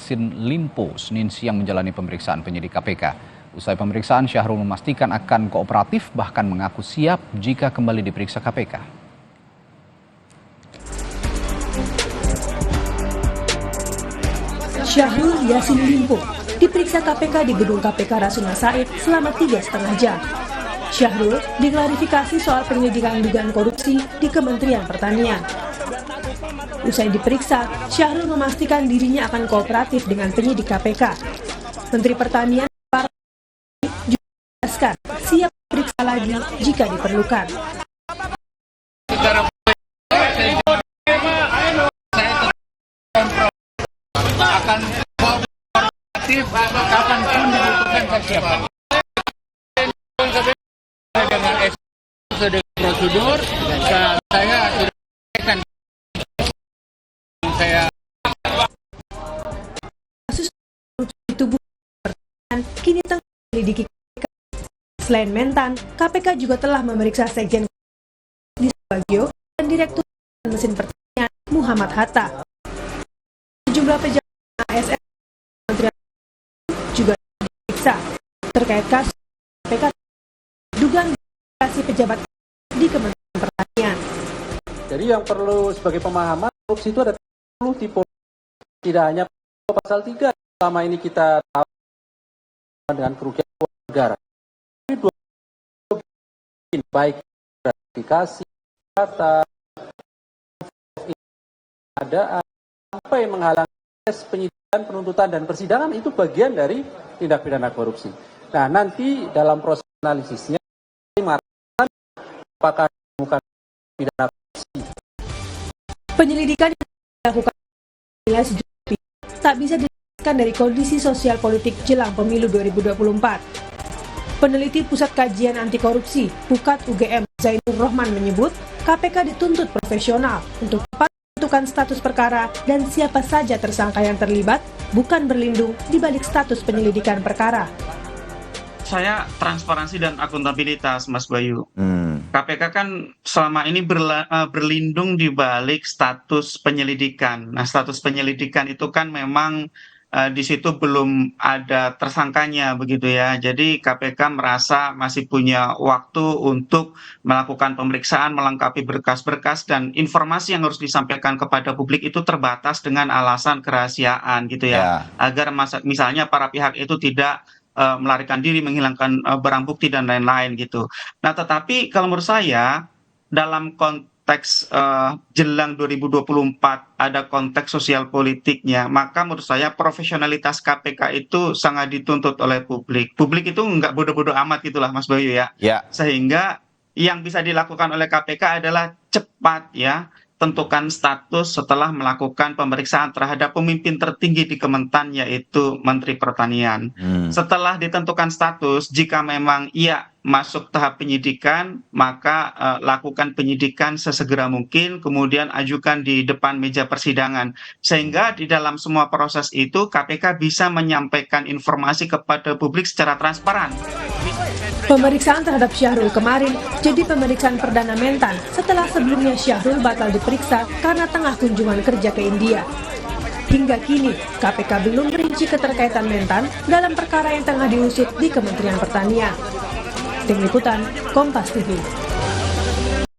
Yassin Limpo Senin siang menjalani pemeriksaan penyidik KPK. Usai pemeriksaan, Syahrul memastikan akan kooperatif, bahkan mengaku siap jika kembali diperiksa KPK. Syahrul Yassin Limpo diperiksa KPK di gedung KPK Rasuna Said selama 3,5 jam. Syahrul diklarifikasi soal penyelidikan dugaan korupsi di Kementerian Pertanian. Usai diperiksa, Syahrul memastikan dirinya akan kooperatif dengan penyidik KPK. Menteri Pertanian juga menegaskan siap periksa lagi jika diperlukan. Akan kooperatif kapanpun dibutuhkan saya siap. Dengan prosedur saya akan Kasus korupsi di tubuh pertanian kini tengah diselidiki KPK. Selain Mentan, KPK juga telah memeriksa Sekjen di Subagio dan Direktur Mesin Pertanian Muhammad Hatta. Sejumlah pejabat ASN Kementerian juga diperiksa terkait kasus KPK dugaan gratifikasi pejabat di Kementerian Pertanian. Jadi yang perlu sebagai pemahaman, korupsi itu ada 10 tipe, tidak hanya pasal 3 selama ini kita tahu dengan kerugian negara. Tapi dua baik gratifikasi, data, ada apa yang menghalangi proses penyidikan, penuntutan dan persidangan itu bagian dari tindak pidana korupsi. Nah, nanti dalam proses analisisnya mengatakan apakah bukan pidana korupsi. Penyelidikan yang dilakukan nilai sejumlah pihak tak bisa dilepaskan dari kondisi sosial politik jelang pemilu 2024. Peneliti Pusat Kajian Anti Korupsi (PUKAT) UGM Zainur Rohman menyebut KPK dituntut profesional untuk tepat menentukan status perkara dan siapa saja tersangka yang terlibat, bukan berlindung di balik status penyelidikan perkara. Saya transparansi dan akuntabilitas, Mas Bayu. KPK kan selama ini berlindung di balik status penyelidikan. Nah, status penyelidikan itu kan memang di situ belum ada tersangkanya begitu ya. Jadi KPK merasa masih punya waktu untuk melakukan pemeriksaan, melengkapi berkas-berkas dan informasi yang harus disampaikan kepada publik itu terbatas dengan alasan kerahasiaan gitu ya. Agar misalnya para pihak itu tidak melarikan diri, menghilangkan barang bukti dan lain-lain gitu. Nah, tetapi kalau menurut saya dalam konteks jelang 2024 ada konteks sosial politiknya, maka menurut saya profesionalitas KPK itu sangat dituntut oleh publik. Publik itu nggak bodoh-bodoh amat gitulah Mas Bayu ya. Sehingga yang bisa dilakukan oleh KPK adalah cepat ya, tentukan status setelah melakukan pemeriksaan terhadap pemimpin tertinggi di Kementan yaitu Menteri Pertanian. Setelah ditentukan status, jika memang ia masuk tahap penyidikan, maka lakukan penyidikan sesegera mungkin, kemudian ajukan di depan meja persidangan. Sehingga di dalam semua proses itu KPK bisa menyampaikan informasi kepada publik secara transparan. Pemeriksaan terhadap Syahrul kemarin jadi pemeriksaan perdana Mentan setelah sebelumnya Syahrul batal diperiksa karena tengah kunjungan kerja ke India. Hingga kini, KPK belum merinci keterkaitan Mentan dalam perkara yang tengah diusut di Kementerian Pertanian. Tim Liputan, Kompas TV.